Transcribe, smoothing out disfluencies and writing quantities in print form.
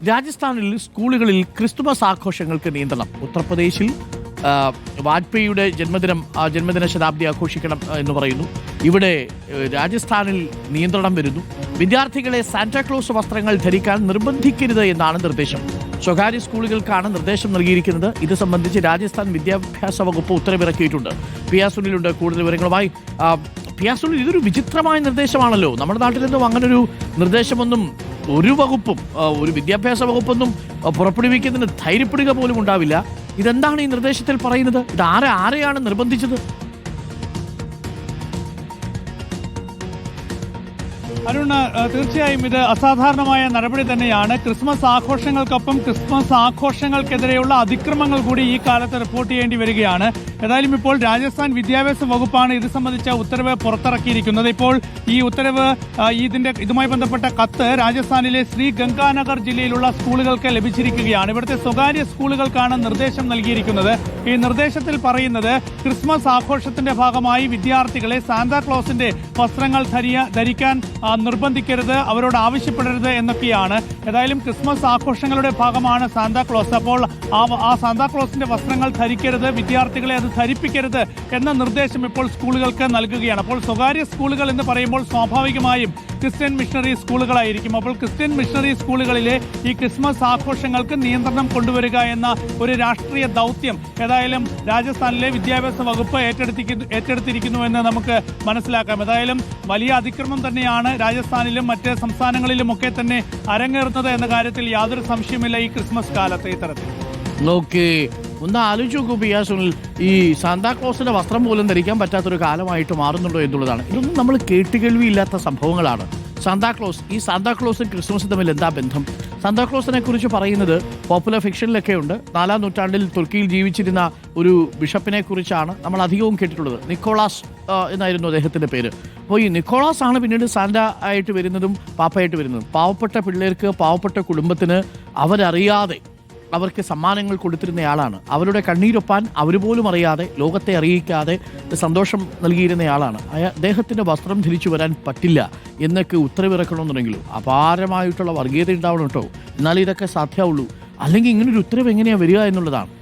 രാജസ്ഥാനിൽ സ്കൂളുകളിൽ ക്രിസ്തുമസ് ആഘോഷങ്ങൾക്ക് നിയന്ത്രണം. ഉത്തർപ്രദേശിൽ വാജ്പേയിയുടെ ജന്മദിന ശതാബ്ദി ആഘോഷിക്കണം എന്ന് പറയുന്നു. ഇവിടെ രാജസ്ഥാനിൽ നിയന്ത്രണം വരുന്നു. വിദ്യാർത്ഥികളെ സാന്റാക്ലോസ് വസ്ത്രങ്ങൾ ധരിക്കാൻ നിർബന്ധിക്കരുത് എന്നാണ് നിർദ്ദേശം. സ്വകാര്യ സ്കൂളുകൾക്കാണ് നിർദ്ദേശം നൽകിയിരിക്കുന്നത്. ഇത് സംബന്ധിച്ച് രാജസ്ഥാൻ വിദ്യാഭ്യാസ വകുപ്പ് ഉത്തരവിറക്കിയിട്ടുണ്ട്. പിയാ സുനിലുണ്ട് കൂടുതൽ വിവരങ്ങളുമായി. പിയാ സുനിൽ, ഇതൊരു വിചിത്രമായ നിർദ്ദേശമാണല്ലോ. നമ്മുടെ നാട്ടിൽ നിന്നും അങ്ങനൊരു നിർദ്ദേശമൊന്നും ഒരു വകുപ്പും, ഒരു വിദ്യാഭ്യാസ വകുപ്പൊന്നും പുറപ്പെടുവിക്കുന്നതിന് ധൈര്യപ്പെടുക പോലും ഉണ്ടാവില്ല. ഇതെന്താണ് ഈ നിർദ്ദേശത്തിൽ പറയുന്നത്? ഇത് ആരെയാണ് നിർബന്ധിച്ചത്? അരുൺ, തീർച്ചയായും ഇത് അസാധാരണമായ നടപടി തന്നെയാണ്. ക്രിസ്മസ് ആഘോഷങ്ങൾക്കൊപ്പം ക്രിസ്മസ് ആഘോഷങ്ങൾക്കെതിരെയുള്ള അതിക്രമങ്ങൾ കൂടി ഈ കാലത്ത് റിപ്പോർട്ട് ചെയ്യേണ്ടി വരികയാണ്. ഏതായാലും ഇപ്പോൾ രാജസ്ഥാൻ വിദ്യാഭ്യാസ വകുപ്പാണ് ഇത് സംബന്ധിച്ച ഉത്തരവ് പുറത്തിറക്കിയിരിക്കുന്നത്. ഇപ്പോൾ ഈ ഉത്തരവ് ഇതുമായി ബന്ധപ്പെട്ട കത്ത് രാജസ്ഥാനിലെ ശ്രീ ഗംഗാനഗർ ജില്ലയിലുള്ള സ്കൂളുകൾക്ക് ലഭിച്ചിരിക്കുകയാണ്. ഇവിടുത്തെ സ്വകാര്യ സ്കൂളുകൾക്കാണ് നിർദ്ദേശം നൽകിയിരിക്കുന്നത്. ഈ നിർദ്ദേശത്തിൽ പറയുന്നത് ക്രിസ്മസ് ആഘോഷത്തിന്റെ ഭാഗമായി വിദ്യാർത്ഥികളെ സാന്താക്ലോസിന്റെ വസ്ത്രങ്ങൾ ധരിക്കാൻ നിർബന്ധിക്കരുത്, അവരോട് ആവശ്യപ്പെടരുത് എന്നൊക്കെയാണ്. ഏതായാലും ക്രിസ്മസ് ആഘോഷങ്ങളുടെ ഭാഗമാണ് സാന്താക്ലോസ്. അപ്പോൾ ആ സാന്താക്ലോസിന്റെ വസ്ത്രങ്ങൾ ധരിക്കരുത്, വിദ്യാർത്ഥികളെ അത് ധരിപ്പിക്കരുത് എന്ന നിർദ്ദേശം ഇപ്പോൾ സ്കൂളുകൾക്ക് നൽകുകയാണ്. അപ്പോൾ സ്വകാര്യ സ്കൂളുകൾ എന്ന് പറയുമ്പോൾ സ്വാഭാവികമായും ക്രിസ്ത്യൻ മിഷണറി സ്കൂളുകളായിരിക്കും. അപ്പോൾ ക്രിസ്ത്യൻ മിഷണറി സ്കൂളുകളിലെ ഈ ക്രിസ്മസ് ആഘോഷങ്ങൾക്ക് നിയന്ത്രണം കൊണ്ടുവരിക എന്ന ഒരു രാഷ്ട്രീയ ദൗത്യം ഏതായാലും രാജസ്ഥാനിലെ വിദ്യാഭ്യാസ വകുപ്പ് ഏറ്റെടുത്തിരിക്കുന്നുവെന്ന് നമുക്ക് മനസ്സിലാക്കാം. ഏതായാലും വലിയ അതിക്രമം തന്നെയാണ് രാജസ്ഥാനിലും മറ്റ് സംസ്ഥാനങ്ങളിലുമൊക്കെ തന്നെ അരങ്ങേറുന്നത് എന്ന കാര്യത്തിൽ യാതൊരു സംശയമില്ല ഈ ക്രിസ്മസ് കാലത്ത്. ഇത്തരത്തിൽ ഒന്ന് ആലോചിച്ച് നോക്കൂ പിയാ സുനിൽ, ഈ സാന്താക്ലോസിന്റെ വസ്ത്രം പോലും ധരിക്കാൻ പറ്റാത്തൊരു കാലമായിട്ട് മാറുന്നുണ്ടോ എന്നുള്ളതാണ്. ഇതൊന്നും നമ്മൾ കേട്ടുകേൾവിയില്ലാത്ത സംഭവങ്ങളാണ്. ഈ സാന്താക്ലോസും ക്രിസ്മസും തമ്മിൽ എന്താ ബന്ധം? സാന്താക്ലോസിനെ കുറിച്ച് പറയുന്നത് പോപ്പുലർ ഫിക്ഷനിലൊക്കെ ഉണ്ട്. 4-ാം നൂറ്റാണ്ടിൽ തുർക്കിയിൽ ജീവിച്ചിരുന്ന ഒരു ബിഷപ്പിനെ കുറിച്ചാണ് നമ്മൾ അധികവും കേട്ടിട്ടുള്ളത്. നിക്കോളാസ് എന്നായിരുന്നു അദ്ദേഹത്തിന്റെ പേര്. അപ്പോൾ ഈ നിക്കോളാസ് ആണ് പിന്നീട് സാന്റ ആയിട്ട് വരുന്നതും പാപ്പയായിട്ട് വരുന്നതും. പാവപ്പെട്ട പിള്ളേർക്ക്, പാവപ്പെട്ട കുടുംബത്തിന് അവരറിയാതെ അവർക്ക് സമ്മാനങ്ങൾ കൊടുത്തിരുന്നയാളാണ്. അവരുടെ കണ്ണീരൊപ്പാൻ അവർ പോലും അറിയാതെ, ലോകത്തെ അറിയിക്കാതെ സന്തോഷം നൽകിയിരുന്നയാളാണ്. അദ്ദേഹത്തിൻ്റെ വസ്ത്രം ധരിച്ചു വരാൻ പറ്റില്ല എന്നൊക്കെ ഉത്തരവിറക്കണമെന്നുണ്ടെങ്കിലും അപാരമായിട്ടുള്ള വർഗീയത ഉണ്ടാവണം കേട്ടോ. എന്നാലേ ഇതൊക്കെ സാധ്യമാവുള്ളൂ. അല്ലെങ്കിൽ ഇങ്ങനൊരു ഉത്തരവ് എങ്ങനെയാണ് വരിക എന്നുള്ളതാണ്.